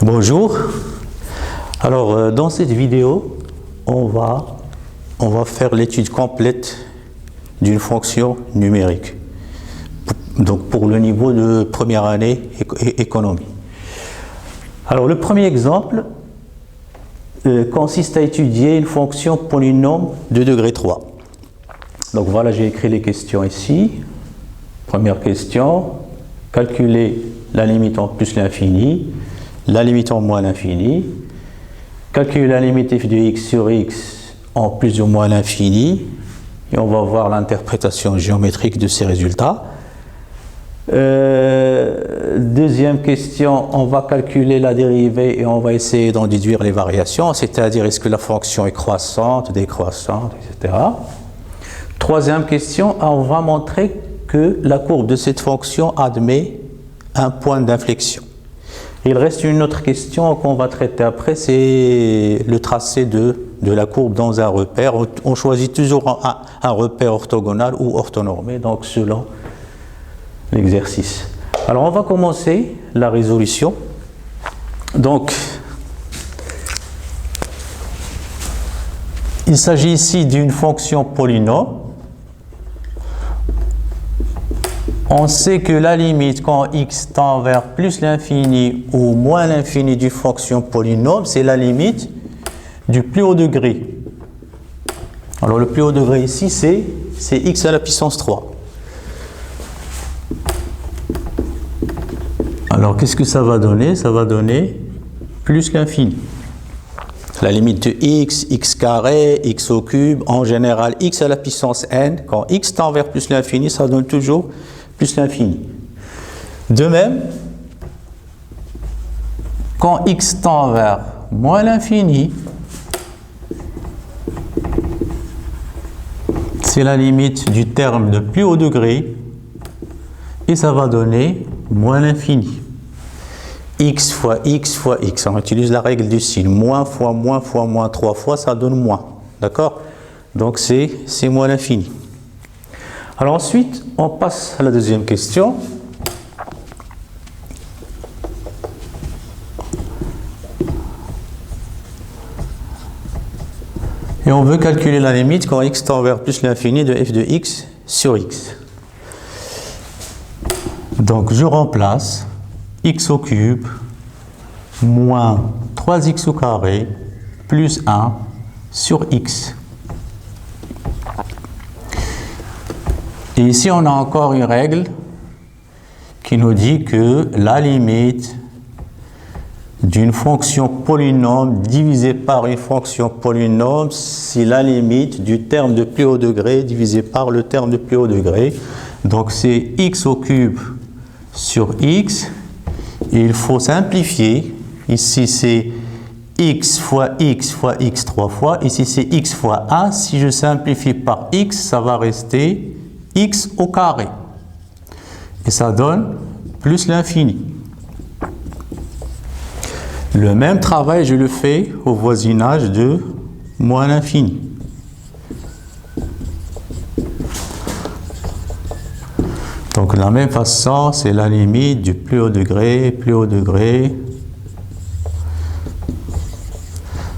Bonjour. Alors, dans cette vidéo, on va faire l'étude complète d'une fonction numérique. Donc, pour le niveau de première année économie. Alors, le premier exemple consiste à étudier une fonction polynôme de degré 3. Donc, voilà, j'ai écrit les questions ici. Première question, calculer la limite en plus l'infini, la limite en moins l'infini, calculer la limite f de x sur x en plus ou moins l'infini, et on va voir l'interprétation géométrique de ces résultats. Deuxième question, on va calculer la dérivée et on va essayer d'en déduire les variations, c'est-à-dire est-ce que la fonction est croissante, décroissante, etc. Troisième question, on va montrer que la courbe de cette fonction admet un point d'inflexion. Il reste une autre question qu'on va traiter après, c'est le tracé de la courbe dans un repère. On choisit toujours un repère orthogonal ou orthonormé, donc selon l'exercice. Alors on va commencer la résolution. Donc, il s'agit ici d'une fonction polynôme. On sait que la limite quand x tend vers plus l'infini ou moins l'infini d'une fonction polynôme, c'est la limite du plus haut degré. Alors le plus haut degré ici, c'est x à la puissance 3. Alors qu'est-ce que ça va donner? Ça va donner plus l'infini. La limite de x, x carré, x au cube, en général x à la puissance n, quand x tend vers plus l'infini, ça donne toujours plus l'infini. De même, quand x tend vers moins l'infini, c'est la limite du terme de plus haut degré et ça va donner moins l'infini. X fois x fois x. On utilise la règle du signe. Moins fois moins 3 fois, ça donne moins. D'accord? Donc c'est moins l'infini. Alors ensuite, on passe à la deuxième question. Et on veut calculer la limite quand x tend vers plus l'infini de f de x sur x. Donc je remplace x au cube moins 3x au carré plus 1 sur x. Et ici, on a encore une règle qui nous dit que la limite d'une fonction polynôme divisée par une fonction polynôme, c'est la limite du terme de plus haut degré divisé par le terme de plus haut degré. Donc, c'est x au cube sur x. Et il faut simplifier. Ici, c'est x fois x fois x 3 fois. Ici, c'est x fois 1. Si je simplifie par x, ça va rester x au carré. Et ça donne plus l'infini. Le même travail, je le fais au voisinage de moins l'infini. Donc, de la même façon, c'est la limite du plus haut degré,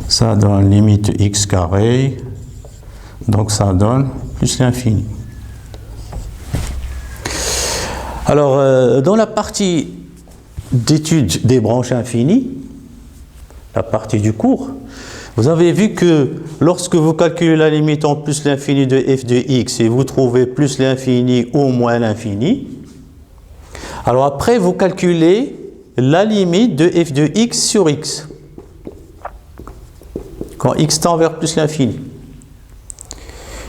ça donne limite x carré, donc ça donne plus l'infini. Alors, dans la partie d'étude des branches infinies, la partie du cours, vous avez vu que lorsque vous calculez la limite en plus l'infini de f de x et vous trouvez plus l'infini ou moins l'infini, alors après vous calculez la limite de f de x sur x quand x tend vers plus l'infini.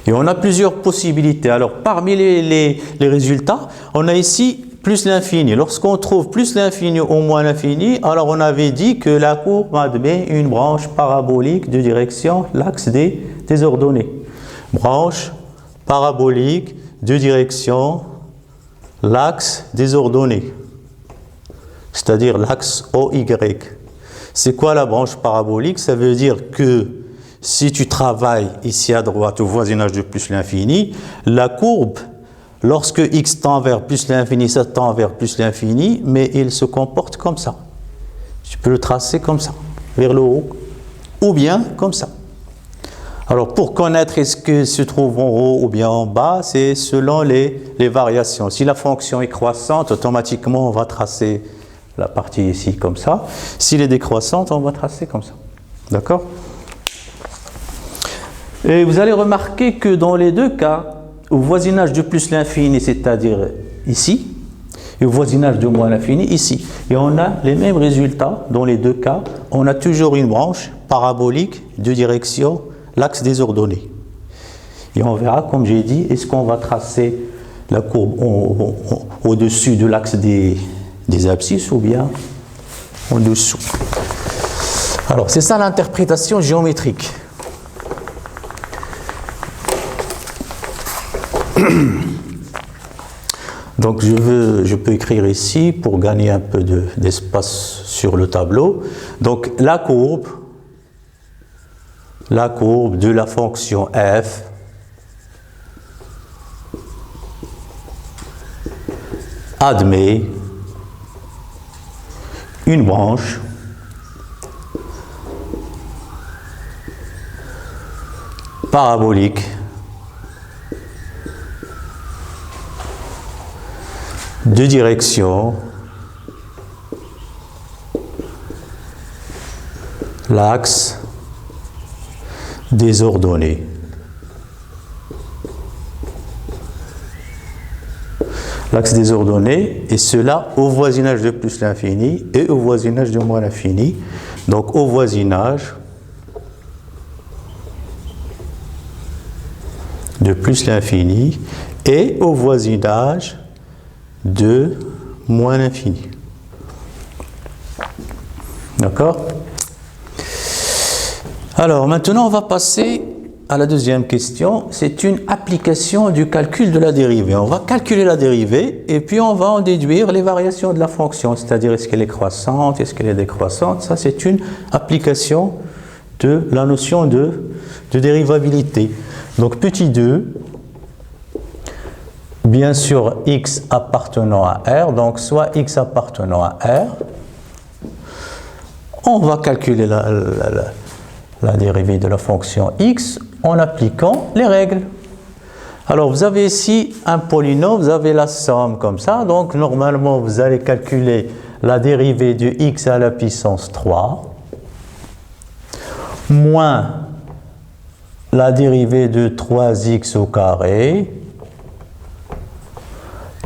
Et on a plusieurs possibilités. Alors parmi les résultats, on a ici plus l'infini. Lorsqu'on trouve plus l'infini ou moins l'infini, alors on avait dit que la courbe admet une branche parabolique de direction l'axe des ordonnées. Branche parabolique de direction l'axe des ordonnées, c'est-à-dire l'axe OY. C'est quoi la branche parabolique? Ça veut dire que si tu travailles ici à droite au voisinage de plus l'infini, la courbe, lorsque x tend vers plus l'infini, ça tend vers plus l'infini, mais il se comporte comme ça. Je peux le tracer comme ça, vers le haut, ou bien comme ça. Alors, pour connaître est-ce que se trouve en haut ou bien en bas, c'est selon les variations. Si la fonction est croissante, automatiquement, on va tracer la partie ici comme ça. S'il est décroissante, on va tracer comme ça. D'accord? Et vous allez remarquer que dans les deux cas, au voisinage de plus l'infini, c'est-à-dire ici, et au voisinage de moins l'infini, ici. Et on a les mêmes résultats dans les deux cas. On a toujours une branche parabolique de direction, l'axe des ordonnées. Et on verra, comme j'ai dit, est-ce qu'on va tracer la courbe au-dessus de l'axe des abscisses ou bien en dessous. Alors, c'est ça l'interprétation géométrique. Donc je peux écrire ici pour gagner un peu d'espace sur le tableau. Donc la courbe de la fonction f admet une branche parabolique de direction l'axe des ordonnées. L'axe des ordonnées, et cela au voisinage de plus l'infini et au voisinage de moins l'infini. Donc au voisinage de plus l'infini et au voisinage de moins l'infini. D'accord? Alors maintenant on va passer à la deuxième question. C'est une application du calcul de la dérivée. On va calculer la dérivée et puis on va en déduire les variations de la fonction, c'est-à-dire est-ce qu'elle est croissante, est-ce qu'elle est décroissante. Ça c'est une application de la notion de dérivabilité. Donc petit 2, bien sûr x appartenant à R, donc soit x appartenant à R, on va calculer la dérivée de la fonction x en appliquant les règles. Alors vous avez ici un polynôme, vous avez la somme comme ça, donc normalement vous allez calculer la dérivée de x à la puissance 3 moins la dérivée de 3x au carré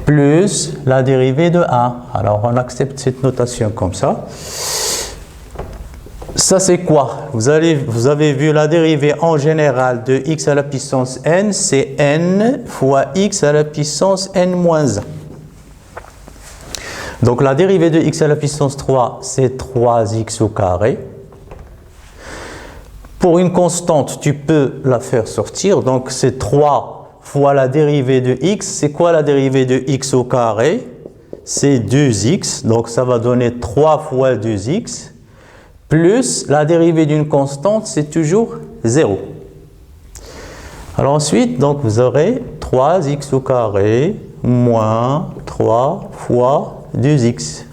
plus la dérivée de 1. Alors on accepte cette notation comme ça. Ça c'est quoi? Vous avez vu la dérivée en général de x à la puissance n, c'est n fois x à la puissance n moins 1. Donc la dérivée de x à la puissance 3, c'est 3x au carré. Pour une constante, tu peux la faire sortir, donc c'est 3 fois la dérivée de x. C'est quoi la dérivée de x au carré? C'est 2x, donc ça va donner 3 fois 2x. Plus la dérivée d'une constante, c'est toujours 0. Alors ensuite, donc vous aurez 3x au carré moins 3 fois 2x.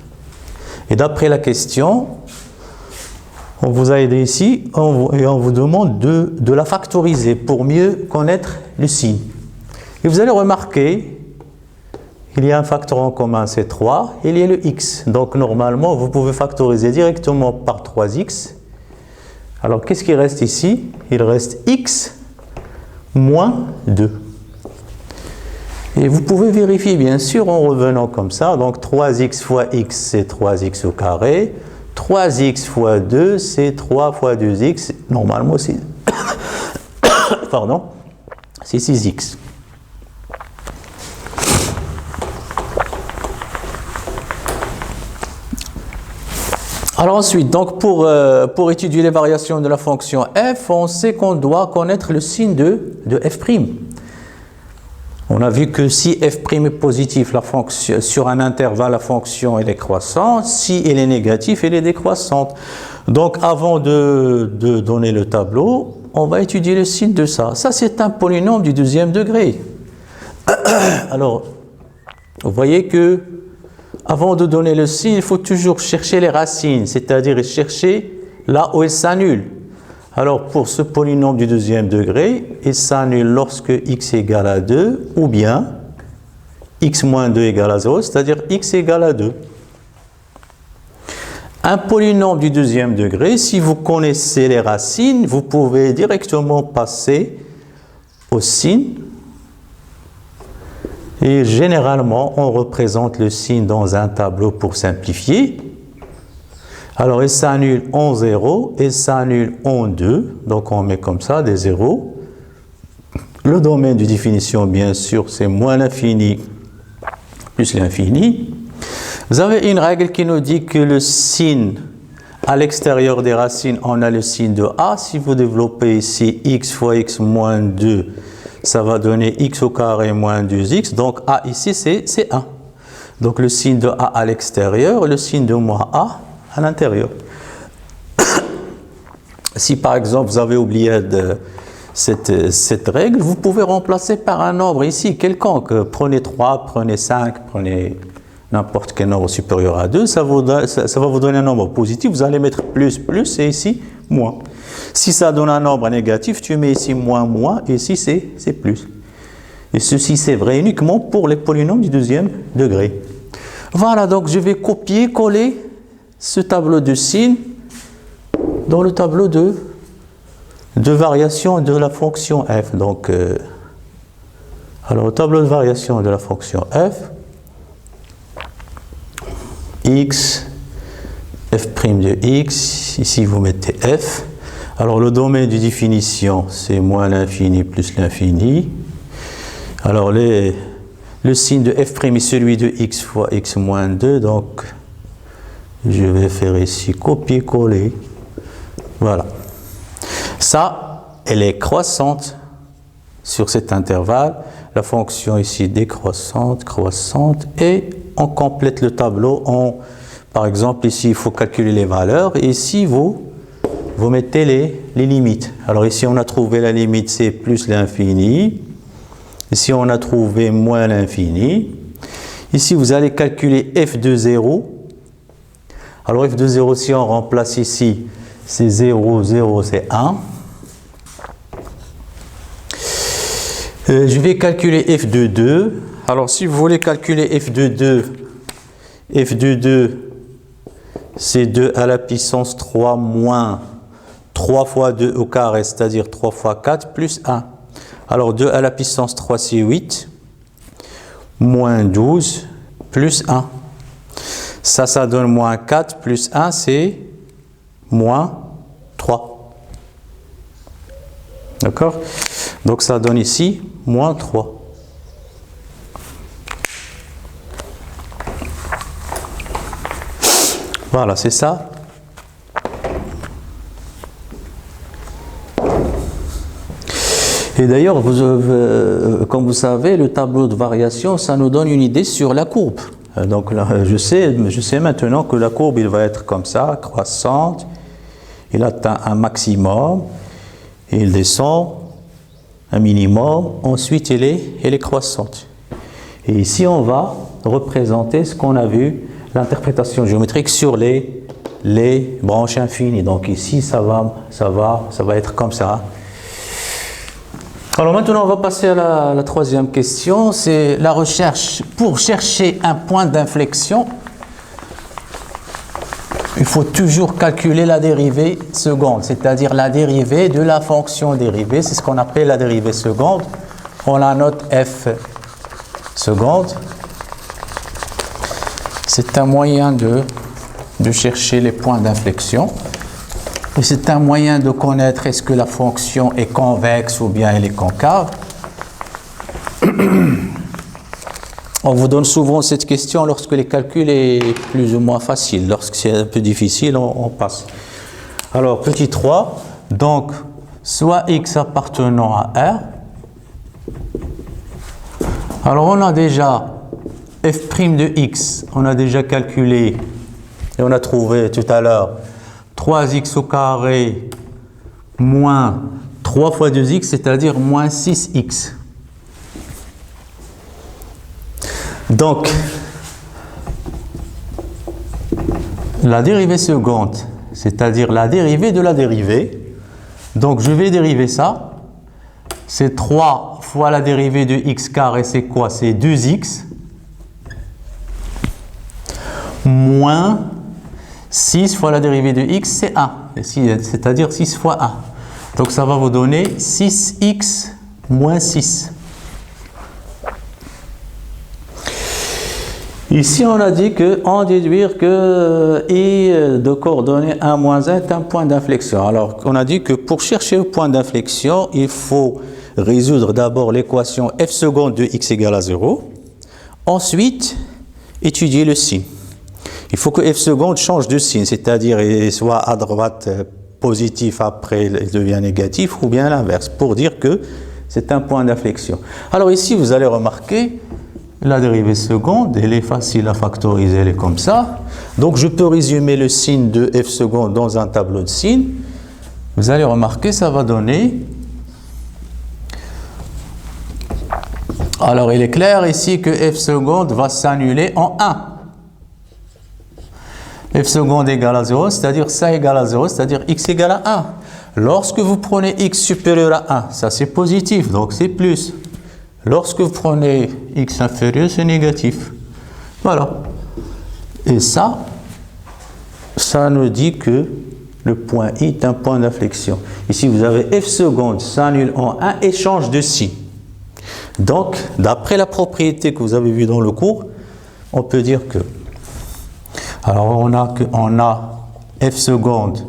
Et d'après la question, on vous a aidé ici et on vous demande de la factoriser pour mieux connaître le signe. Et vous allez remarquer, il y a un facteur en commun, c'est 3, et il y a le x. Donc normalement, vous pouvez factoriser directement par 3x. Alors qu'est-ce qui reste ici? Il reste x moins 2. Et vous pouvez vérifier bien sûr en revenant comme ça. Donc 3x fois x, c'est 3x au carré. 3x fois 2, c'est 3 fois 2x. Normalement, c'est pardon, c'est 6x. Alors ensuite, donc pour étudier les variations de la fonction f, on sait qu'on doit connaître le signe de f'. On a vu que si f' est positif, la fonction, sur un intervalle, la fonction elle est croissante. Si elle est négative, elle est décroissante. Donc avant de donner le tableau, on va étudier le signe de ça. Ça, c'est un polynôme du deuxième degré. Alors, vous voyez que Avant de donner le signe, il faut toujours chercher les racines, c'est-à-dire chercher là où il s'annule. Alors, pour ce polynôme du deuxième degré, il s'annule lorsque x égale à 2, ou bien x moins 2 égale à 0, c'est-à-dire x égale à 2. Un polynôme du deuxième degré, si vous connaissez les racines, vous pouvez directement passer au signe. Et généralement, on représente le signe dans un tableau pour simplifier. Alors, il s'annule en 0, il s'annule en 2. Donc, on met comme ça des zéros. Le domaine de définition, bien sûr, c'est moins l'infini plus l'infini. Vous avez une règle qui nous dit que le signe à l'extérieur des racines, on a le signe de a. Si vous développez ici x fois x moins 2, ça va donner x au carré moins 2x. Donc a ici, c'est 1. Donc le signe de a à l'extérieur, le signe de moins a à l'intérieur. Si par exemple vous avez oublié cette règle, vous pouvez remplacer par un nombre ici quelconque. Prenez 3, prenez 5, prenez n'importe quel nombre supérieur à 2, ça va vous donner un nombre positif, vous allez mettre plus, et ici, moins. Si ça donne un nombre négatif, tu mets ici moins, et ici c'est plus. Et ceci c'est vrai uniquement pour les polynômes du deuxième degré. Voilà, donc je vais copier-coller ce tableau de signes dans le tableau de variation de la fonction f. Donc, alors, au tableau de variation de la fonction f, x, f' de x, ici vous mettez f. Alors le domaine de définition, c'est moins l'infini plus l'infini. Alors le signe de f' est celui de x fois x moins 2, donc je vais faire ici copier-coller. Voilà. Ça, elle est croissante sur cet intervalle. La fonction ici décroissante, croissante, et on complète le tableau par exemple, ici, il faut calculer les valeurs, et ici, vous mettez les limites. Alors ici, on a trouvé la limite, c'est plus l'infini. Ici, on a trouvé moins l'infini. Ici, vous allez calculer f de 0. Alors, f de 0, si on remplace ici, c'est 0, 0, c'est 1. Je vais calculer f de 2. Alors, si vous voulez calculer f de 2, c'est 2 à la puissance 3 moins 3 fois 2 au carré, c'est-à-dire 3 fois 4 plus 1. Alors 2 à la puissance 3, c'est 8, moins 12, plus 1. Ça donne moins 4, plus 1, c'est moins 3. D'accord? Donc ça donne ici moins 3. Voilà, c'est ça. Et d'ailleurs, comme vous savez, le tableau de variation, ça nous donne une idée sur la courbe. Donc là, je sais maintenant que la courbe, il va être comme ça, croissante. Il atteint un maximum, il descend un minimum, ensuite elle est croissante. Et ici, on va représenter ce qu'on a vu, l'interprétation géométrique sur les branches infinies. Donc ici, ça va être comme ça. Alors maintenant, on va passer à la troisième question. C'est la recherche. Pour chercher un point d'inflexion, il faut toujours calculer la dérivée seconde, c'est-à-dire la dérivée de la fonction dérivée. C'est ce qu'on appelle la dérivée seconde. On la note f seconde. C'est un moyen de chercher les points d'inflexion. Et c'est un moyen de connaître est-ce que la fonction est convexe ou bien elle est concave. On vous donne souvent cette question lorsque les calculs sont plus ou moins faciles. Lorsque c'est un peu difficile, on passe. Alors, petit 3, donc, soit x appartenant à R. Alors, on a déjà f' de x, on a déjà calculé, et on a trouvé tout à l'heure 3x au carré moins 3 fois 2x, c'est-à-dire moins 6x. la dérivée seconde, c'est-à-dire la dérivée de la dérivée. Donc je vais dériver ça. C'est 3 fois la dérivée de x carré, c'est quoi? C'est 2x moins 6 fois la dérivée de x, c'est 1. C'est-à-dire 6 fois 1. Donc ça va vous donner 6x moins 6. Ici, on a dit qu'on déduire que I de coordonnées 1 moins 1 est un point d'inflexion. Alors, on a dit que pour chercher le point d'inflexion, il faut résoudre d'abord l'équation f seconde de x égale à 0. Ensuite, étudier le signe. Il faut que f seconde change de signe, c'est-à-dire soit à droite positif, après il devient négatif, ou bien l'inverse, pour dire que c'est un point d'inflexion. Alors ici, vous allez remarquer, la dérivée seconde, elle est facile à factoriser, elle est comme ça. Donc je peux résumer le signe de f seconde dans un tableau de signes. Vous allez remarquer, ça va donner... Alors il est clair ici que f seconde va s'annuler en 1. F seconde égale à 0, c'est-à-dire ça égale à 0, c'est-à-dire x égale à 1. Lorsque vous prenez x supérieur à 1, ça c'est positif, donc c'est plus. Lorsque vous prenez x inférieur, c'est négatif. Voilà. Et ça nous dit que le point I est un point d'inflexion. Ici, vous avez f seconde s'annule en 1 et change de signe. Donc, d'après la propriété que vous avez vue dans le cours, on peut dire que... Alors, on a f seconde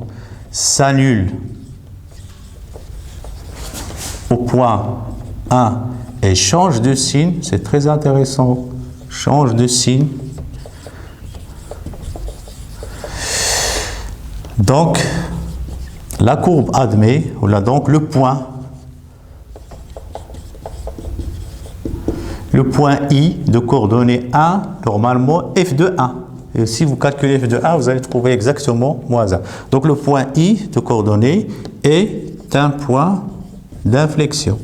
s'annule au point 1 et change de signe, c'est très intéressant, change de signe. Donc, la courbe admet, donc le point I de coordonnées 1, normalement f de 1. Et si vous calculez f de 1, vous allez trouver exactement moins 1. Donc le point I de coordonnées est un point d'inflexion.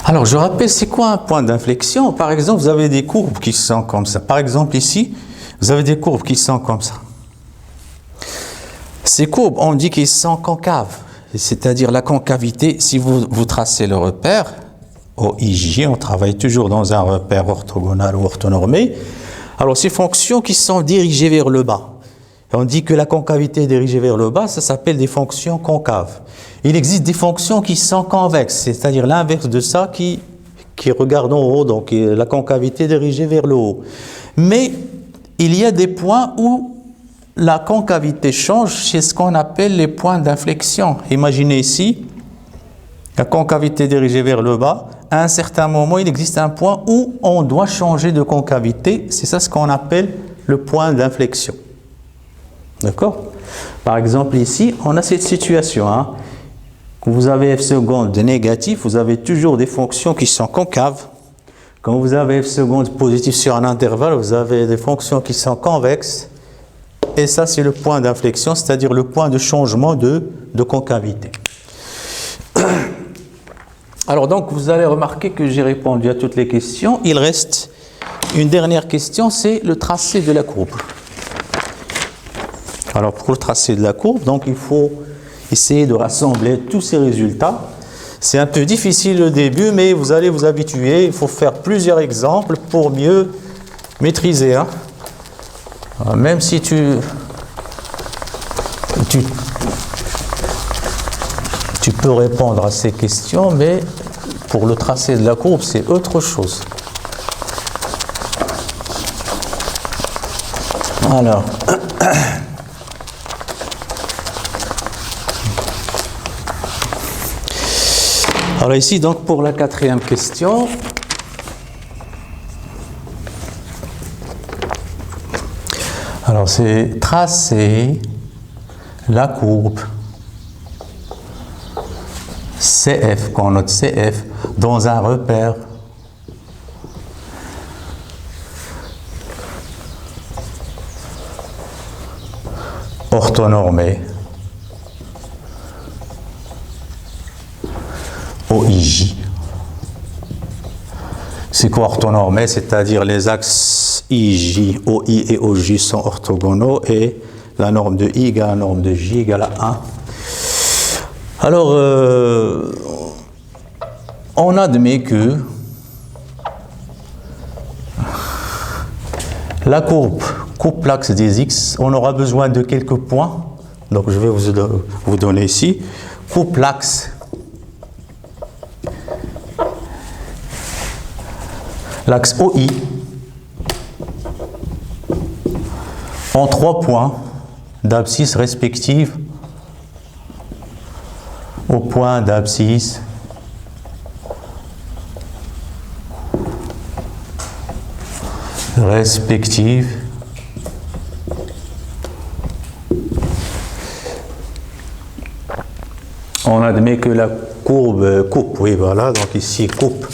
Alors, je rappelle, c'est quoi un point d'inflexion? Par exemple, vous avez des courbes qui sont comme ça. Par exemple, ici, vous avez des courbes qui sont comme ça. Ces courbes, on dit qu'ils sont concaves. C'est-à-dire la concavité, si vous tracez le repère, au IJ, on travaille toujours dans un repère orthogonal ou orthonormé. Alors, ces fonctions qui sont dirigées vers le bas. On dit que la concavité est dirigée vers le bas, ça s'appelle des fonctions concaves. Il existe des fonctions qui sont convexes, c'est-à-dire l'inverse de ça qui regarde en haut, donc la concavité est dirigée vers le haut. Mais il y a des points où la concavité change, c'est ce qu'on appelle les points d'inflexion. Imaginez ici, la concavité est dirigée vers le bas. À un certain moment, il existe un point où on doit changer de concavité. C'est ça ce qu'on appelle le point d'inflexion. D'accord? Par exemple, ici, on a cette situation. Quand vous avez f seconde négatif, vous avez toujours des fonctions qui sont concaves. Quand vous avez f seconde positif sur un intervalle, vous avez des fonctions qui sont convexes. Et ça, c'est le point d'inflexion, c'est-à-dire le point de changement de concavité. Alors donc, vous allez remarquer que j'ai répondu à toutes les questions. Il reste une dernière question, c'est le tracé de la courbe. Alors, pour le tracé de la courbe, donc il faut essayer de rassembler tous ces résultats. C'est un peu difficile au début, mais vous allez vous habituer. Il faut faire plusieurs exemples pour mieux maîtriser. Alors, même si tu peux répondre à ces questions, mais pour le tracé de la courbe, c'est autre chose. Alors... Alors ici, donc, pour la quatrième question, alors c'est tracer la courbe CF, qu'on note CF, dans un repère orthonormé OIJ. psycho-orthonormés, c'est-à-dire les axes IJ, OI et OJ sont orthogonaux et la norme de I égale la norme de J égale à 1. Alors, on admet que la courbe coupe l'axe des X, on aura besoin de quelques points, donc je vais vous donner ici, coupe l'axe OI en 3 points d'abscisse respective au point d'abscisse respective on admet que la courbe coupe, oui voilà, donc ici coupe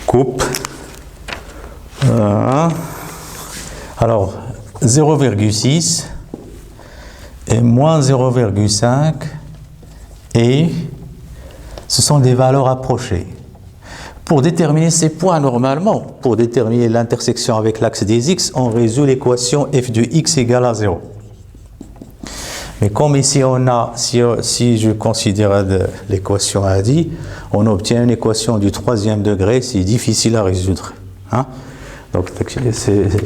coupe alors 0,6 et moins 0,5 et ce sont des valeurs approchées. Pour déterminer ces points normalement, pour déterminer l'intersection avec l'axe des X, on résout l'équation f de x égale à 0. Mais comme ici on a, si je considère l'équation ADI, on obtient une équation du 3e degré, c'est difficile à résoudre. Hein? Donc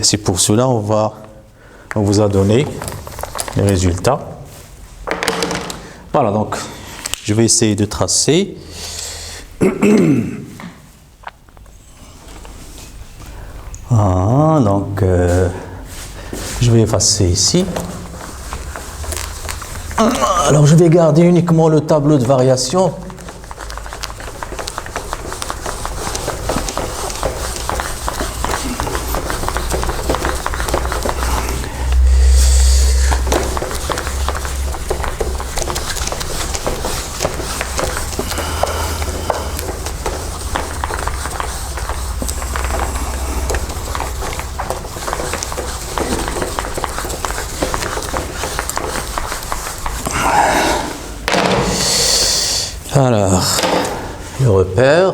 c'est pour cela on vous a donné les résultats. Voilà, donc je vais essayer de tracer. Donc je vais effacer ici. Alors je vais garder uniquement le tableau de variation. Alors, le repère.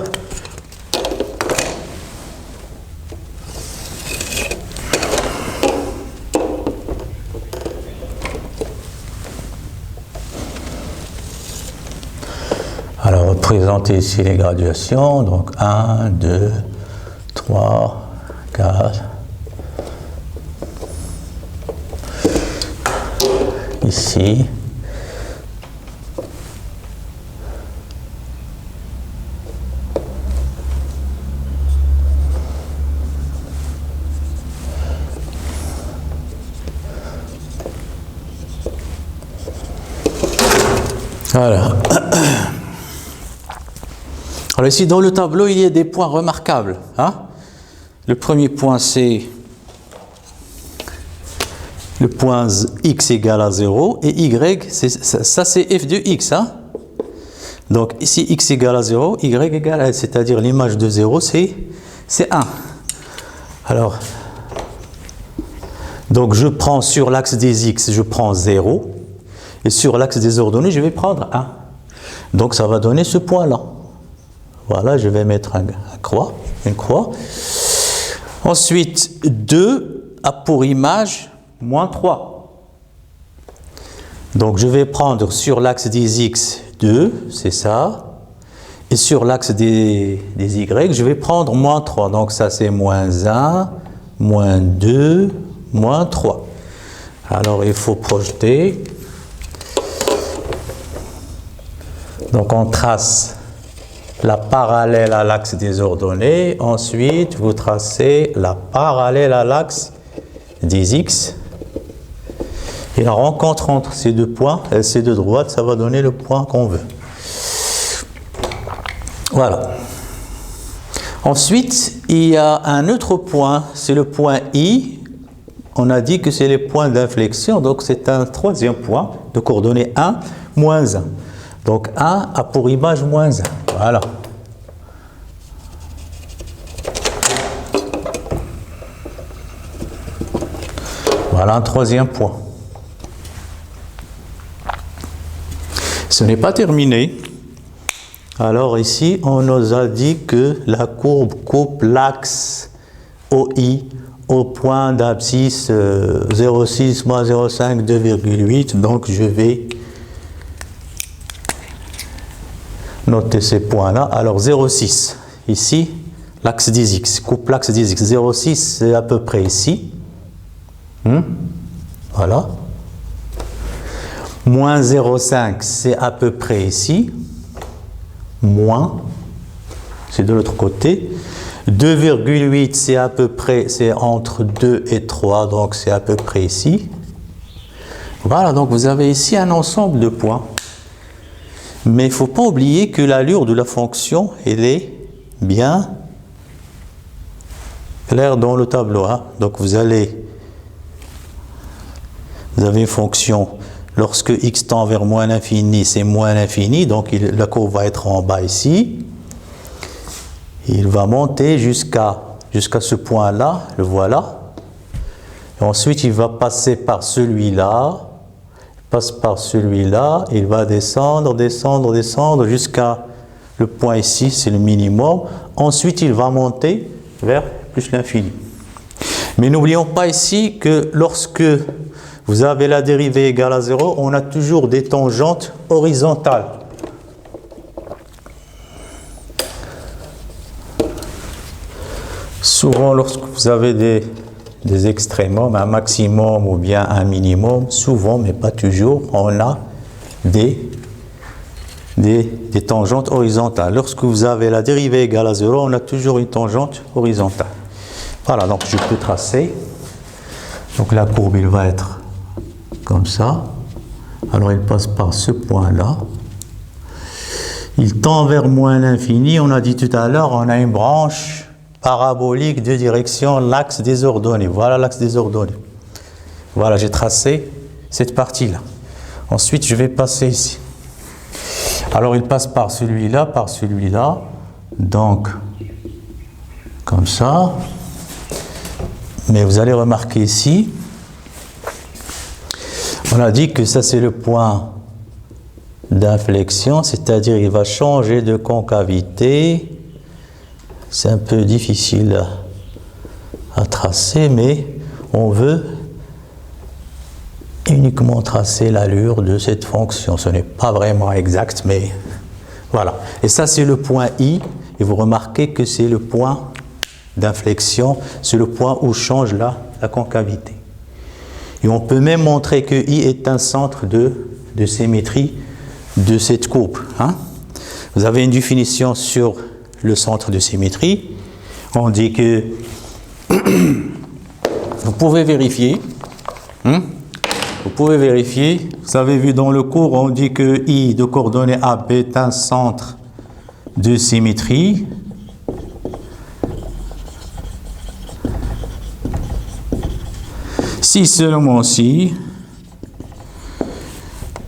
Alors, représenter ici les graduations. Donc, 1, 2, 3, 4. Ici. Voilà. Alors ici dans le tableau il y a des points remarquables. Hein? Le premier point c'est le point x égale à 0 et y, ça c'est f de x. Hein? Donc ici x égale à 0, y égale à, c'est-à-dire l'image de 0 c'est 1. Alors, donc je prends sur l'axe des x, je prends 0. Et sur l'axe des ordonnées, je vais prendre 1. Donc ça va donner ce point-là. Voilà, je vais mettre une croix. Ensuite, 2 a pour image moins 3. Donc je vais prendre sur l'axe des x 2, c'est ça. Et sur l'axe des y, je vais prendre moins 3. Donc ça c'est moins 1, moins 2, moins 3. Alors il faut projeter. Donc on trace la parallèle à l'axe des ordonnées. Ensuite, vous tracez la parallèle à l'axe des x. Et la rencontre entre ces deux points, ces deux droites, ça va donner le point qu'on veut. Voilà. Ensuite, il y a un autre point, c'est le point I. On a dit que c'est les points d'inflexion, donc c'est un 3e point de coordonnées 1, moins 1. Donc 1 a pour image moins 1. Voilà. Voilà un 3e point. Ce n'est pas terminé. Alors ici, on nous a dit que la courbe coupe l'axe OI au point d'abscisse 0,6 moins 0,5, 2,8. Donc je vais noter ces points-là. Alors 0,6, ici, l'axe des X, coupe l'axe des X. 0,6, c'est à peu près ici. Voilà. Moins 0,5, c'est à peu près ici. Moins, c'est de l'autre côté. 2,8, c'est à peu près, c'est entre 2 et 3, donc c'est à peu près ici. Voilà, donc vous avez ici un ensemble de points. Mais il ne faut pas oublier que l'allure de la fonction, elle est bien claire dans le tableau. Donc vous avez une fonction, lorsque x tend vers moins l'infini, c'est moins l'infini, donc la courbe va être en bas ici. Il va monter jusqu'à ce point-là, le voilà. Et ensuite, il va passer par celui-là, passe par celui-là, il va descendre, descendre, descendre jusqu'à le point ici, c'est le minimum. Ensuite, il va monter vers plus l'infini. Mais n'oublions pas ici que lorsque vous avez la dérivée égale à 0, on a toujours des tangentes horizontales. Souvent, lorsque vous avez des extrémums, un maximum ou bien un minimum, souvent, mais pas toujours, on a des tangentes horizontales. Lorsque vous avez la dérivée égale à 0, on a toujours une tangente horizontale. Voilà, donc je peux tracer. Donc la courbe, il va être comme ça. Alors il passe par ce point-là. Il tend vers moins l'infini. On a dit tout à l'heure, on a une branche parabolique de direction l'axe des ordonnées. Voilà l'axe des ordonnées. Voilà, j'ai tracé cette partie-là. Ensuite, je vais passer ici. Alors, il passe par celui-là, donc, comme ça. Mais vous allez remarquer ici, on a dit que ça, c'est le point d'inflexion, c'est-à-dire il va changer de concavité. C'est un peu difficile à tracer, mais on veut uniquement tracer l'allure de cette fonction. Ce n'est pas vraiment exact, mais voilà. Et ça, c'est le point I, et vous remarquez que c'est le point d'inflexion, c'est le point où change la concavité. Et on peut même montrer que I est un centre de symétrie de cette courbe. Vous avez une définition sur le centre de symétrie. On dit que vous pouvez vérifier. Vous pouvez vérifier. Vous avez vu dans le cours, on dit que I de coordonnées AB est un centre de symétrie. Si seulement si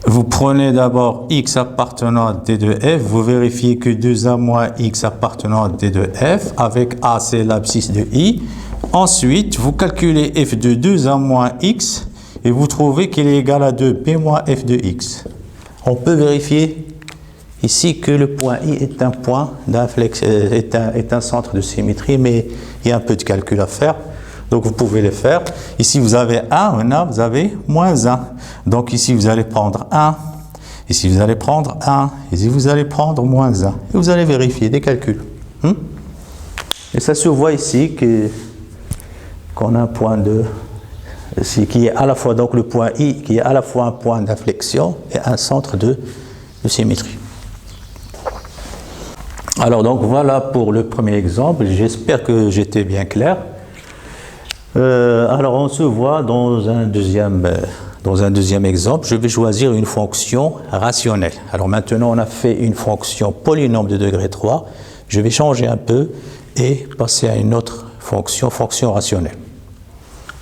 vous prenez d'abord x appartenant à D de F, vous vérifiez que 2A moins x appartenant à D de F, avec A c'est l'abscisse de I. Ensuite, vous calculez f de 2A moins x et vous trouvez qu'il est égal à 2B moins f de x. On peut vérifier ici que le point I est un point d'inflexion, est un centre de symétrie, mais il y a un peu de calcul à faire. Donc vous pouvez le faire. Ici vous avez 1, maintenant vous avez moins 1. Donc ici vous allez prendre 1, ici vous allez prendre 1, ici vous allez prendre moins 1. Et vous allez vérifier des calculs. Et ça se voit ici qu'on a un point qui est à la fois donc le point I, qui est à la fois un point d'inflexion et un centre de symétrie. Alors donc voilà pour le premier exemple. J'espère que j'étais bien clair. Alors on se voit dans un deuxième exemple. Je vais choisir une fonction rationnelle. Alors maintenant on a fait une fonction polynôme de degré 3. Je vais changer un peu et passer à une autre fonction rationnelle.